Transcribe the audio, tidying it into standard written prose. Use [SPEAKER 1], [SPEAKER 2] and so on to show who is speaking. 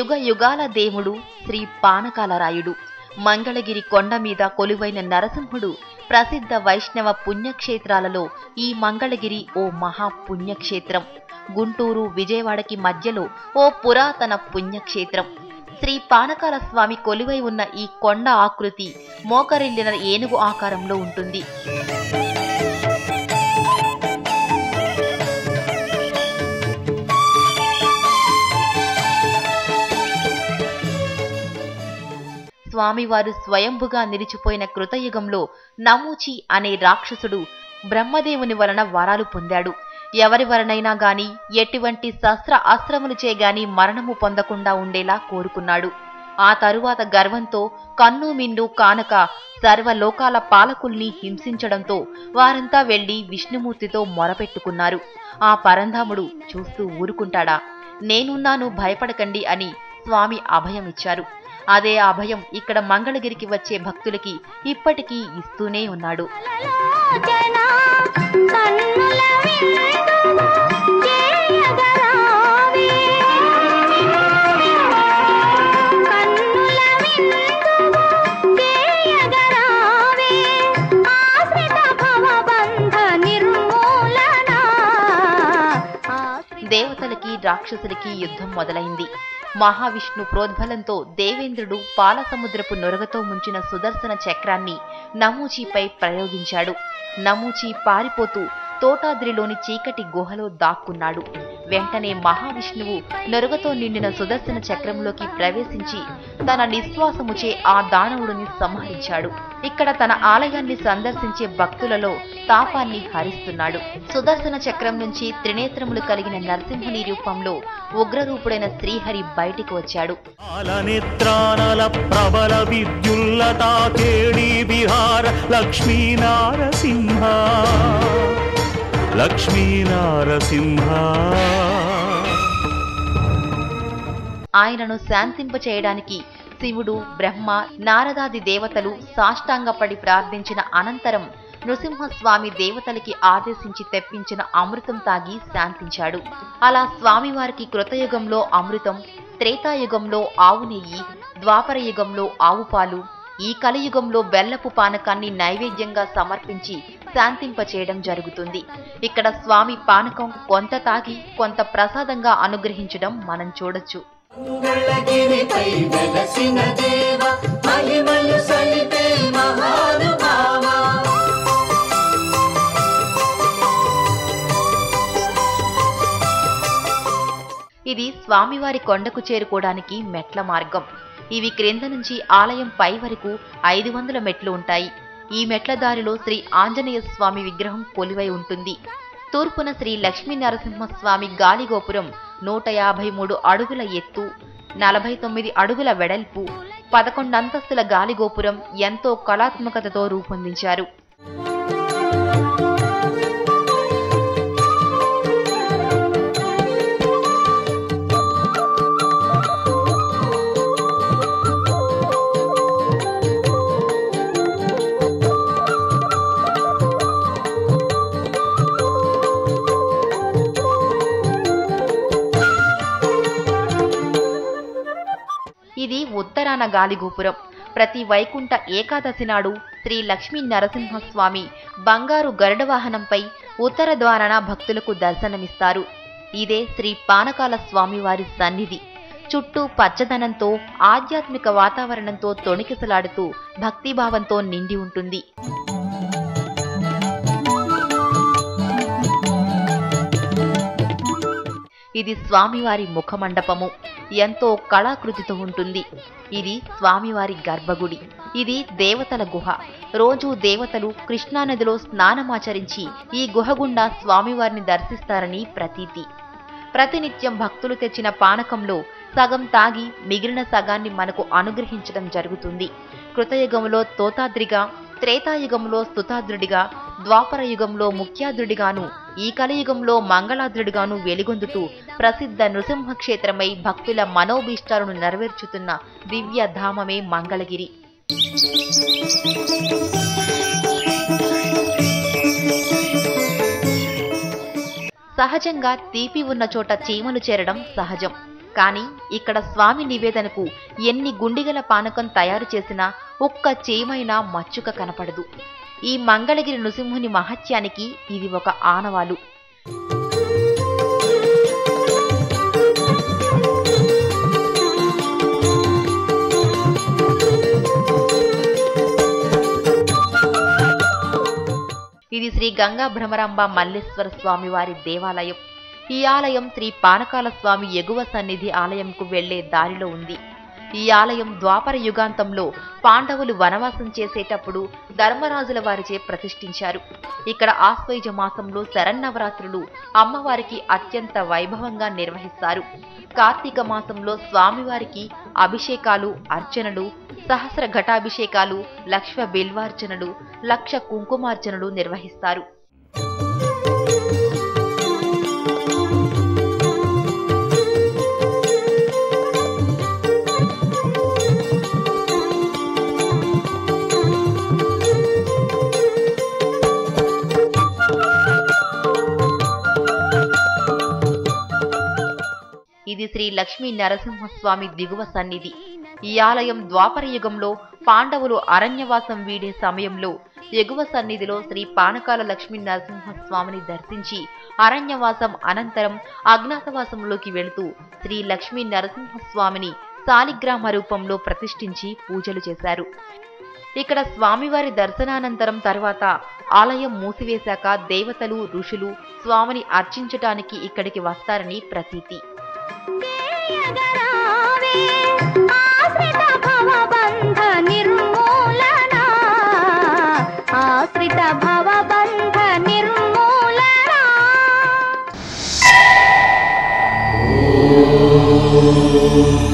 [SPEAKER 1] యుగ యుగాల దేవుడు శ్రీ పానకాల రాయుడు, మంగళగిరి కొండ మీద కొలువైన నరసింహుడు. ప్రసిద్ధ వైష్ణవ పుణ్యక్షేత్రాలలో ఈ మంగళగిరి ఓ మహా పుణ్యక్షేత్రం. గుంటూరు విజయవాడకి మధ్యలో ఓ పురాతన పుణ్యక్షేత్రం. శ్రీ పానకాల స్వామి కొలువై ఉన్న ఈ కొండ ఆకృతి మోకరిల్లిన ఏనుగు ఆకారంలో ఉంటుంది. స్వామివారు స్వయంభుగా నిలిచిపోయిన కృతయుగంలో నమూచి అనే రాక్షసుడు బ్రహ్మదేవుని వలన వరాలు పొందాడు. ఎవరి వలనైనా గాని ఎటువంటి శస్త్ర అస్త్రములు చేగాని మరణము పొందకుండా ఉండేలా కోరుకున్నాడు. ఆ తరువాత గర్వంతో కన్ను మిన్ను కానక సర్వలోకాల పాలకుల్ని హింసించడంతో వారంతా వెళ్లి విష్ణుమూర్తితో మొరపెట్టుకున్నారు. ఆ పరంధాముడు చూస్తూ ఊరుకుంటాడా? నేనున్నాను, భయపడకండి అని స్వామి అభయమిచ్చారు. అదే అభయం ఇక్కడ మంగళగిరికి వచ్చే భక్తులకి ఇప్పటికీ ఇస్తూనే ఉన్నాడు. దేవతలకి రాక్షసులకి యుద్ధం మొదలైంది. మహావిష్ణు ప్రోద్బలంతో దేవేంద్రుడు పాలసముద్రపు నొరగతో ముంచిన సుదర్శన చక్రాన్ని నమూచిపై ప్రయోగించాడు. నమూచి పారిపోతూ తోటాద్రిలోని చీకటి గుహలో దాక్కున్నాడు. వెంటనే మహావిష్ణువు నొరగతో నిండిన సుదర్శన చక్రంలోకి ప్రవేశించి తన నిశ్వాసముచే ఆ దానవుడిని సంహరించాడు. ఇక్కడ తన ఆలయాన్ని సందర్శించే భక్తులలో తాపాన్ని హరిస్తున్నాడు. సుదర్శన చక్రం నుంచి త్రినేత్రములు కలిగిన నరసింహుని రూపంలో ఉగ్రరూపుడైన శ్రీహరి బయటికి వచ్చాడు. ఆయనను శాంతింపచేయడానికి శివుడు, బ్రహ్మ, నారదాది దేవతలు సాష్టాంగపడి ప్రార్థించిన అనంతరం నృసింహస్వామి దేవతలకి ఆదేశించి తెప్పించిన అమృతం తాగి శాంతించాడు. అలా స్వామివారికి కృతయుగంలో అమృతం, త్రేతాయుగంలో ఆవు నెయ్యి, ద్వాపర యుగంలో ఆవు పాలు, ఈ కలియుగంలో బెల్లపు పానకాన్ని నైవేద్యంగా సమర్పించి శాంతింపచేయడం జరుగుతుంది. ఇక్కడ స్వామి పానకం కొంత తాగి కొంత ప్రసాదంగా అనుగ్రహించడం మనం చూడొచ్చు. ఇది స్వామివారి కొండకు చేరుకోవడానికి మెట్ల మార్గం. ఇవి క్రింద నుంచి ఆలయం పై వరకు 500 మెట్లు ఉంటాయి. ఈ మెట్ల దారిలో శ్రీ ఆంజనేయ స్వామి విగ్రహం కొలువై ఉంటుంది. తూర్పున శ్రీ లక్ష్మీ నరసింహస్వామి గాలిగోపురం 153 అడుగుల ఎత్తు, 49 అడుగుల వెడల్పు, 11 అంతస్తుల గాలిగోపురం ఎంతో కళాత్మకతతో రూపొందించారు. ఇది ఉత్తరాన గాలిగోపురం. ప్రతి వైకుంఠ ఏకాదశి నాడు శ్రీ లక్ష్మీ నరసింహస్వామి బంగారు గరుడ వాహనంపై ఉత్తర ద్వారాన భక్తులకు దర్శనమిస్తారు. ఇదే శ్రీ పానకాల స్వామివారి సన్నిధి. చుట్టూ పచ్చదనంతో, ఆధ్యాత్మిక వాతావరణంతో తొణికిసలాడుతూ భక్తిభావంతో నిండి ఉంటుంది. ఇది స్వామివారి ముఖమండపము. ఎంతో కళాకృతితో ఉంటుంది. ఇది స్వామివారి గర్భగుడి. ఇది దేవతల గుహ. రోజూ దేవతలు కృష్ణానదిలో స్నానమాచరించి ఈ గుహ గుండా స్వామివారిని దర్శిస్తారని ప్రతీతి. ప్రతినిత్యం భక్తులు తెచ్చిన పానకంలో సగం తాగి మిగిలిన సగాన్ని మనకు అనుగ్రహించడం జరుగుతుంది. కృతయుగంలో తోతాద్రిగా, త్రేతాయుగంలో స్తుతాద్రుడిగా, ద్వాపర యుగంలో ముఖ్యాద్రుడిగాను, ఈ కలియుగంలో మంగళాద్రుడిగాను వెలుగొందుతూ ప్రసిద్ధ నృసింహక్షేత్రమై భక్తుల మనోభీష్టాలను నెరవేర్చుతున్న దివ్య ధామమే మంగళగిరి. సహజంగా తీపి ఉన్న చోట చీమలు చేరడం సహజం. కానీ ఇక్కడ స్వామి నివేదనకు ఎన్ని గుండిగల పానకం తయారు చేసినా ఒక్క చేమైనా మచ్చుక కనపడదు. ఈ మంగళగిరి నృసింహుని మహత్యానికి ఇది ఒక ఆనవాలు. ఇది శ్రీ గంగా భ్రమరాంబ మల్లేశ్వర స్వామి వారి దేవాలయం. ఈ ఆలయం శ్రీ పానకాల స్వామి ఎగువ సన్నిధి ఆలయంకు వెళ్లే దారిలో ఉంది. ఈ ఆలయం ద్వాపర యుగాంతంలో పాండవులు వనవాసం చేసేటప్పుడు ధర్మరాజుల వారిచే ప్రతిష్ఠించారు. ఇక్కడ ఆశ్వయుజ మాసంలో శరన్నవరాత్రులు అమ్మవారికి అత్యంత వైభవంగా నిర్వహిస్తారు. కార్తీక మాసంలో స్వామివారికి అభిషేకాలు, అర్చనలు, సహస్ర ఘటాభిషేకాలు, లక్ష బిల్వార్చనలు, లక్ష కుంకుమార్చనలు నిర్వహిస్తారు. ఇది శ్రీ లక్ష్మీ నరసింహస్వామి దిగువ సన్నిధి. ఈ ఆలయం ద్వాపర యుగంలో పాండవులు అరణ్యవాసం వీడే సమయంలో ఎగువ సన్నిధిలో శ్రీ పానకాల లక్ష్మీ నరసింహస్వామిని దర్శించి అరణ్యవాసం అనంతరం అజ్ఞాతవాసంలోకి వెళుతూ శ్రీ లక్ష్మీ నరసింహస్వామిని శాలిగ్రామ రూపంలో ప్రతిష్ఠించి పూజలు చేశారు. ఇక్కడ స్వామివారి దర్శనానంతరం తర్వాత ఆలయం మూసివేశాక దేవతలు, ఋషులు స్వామిని అర్చించటానికి ఇక్కడికి వస్తారని ప్రతీతి. ఆశ్రిత భవబంధ నిర్మూలనా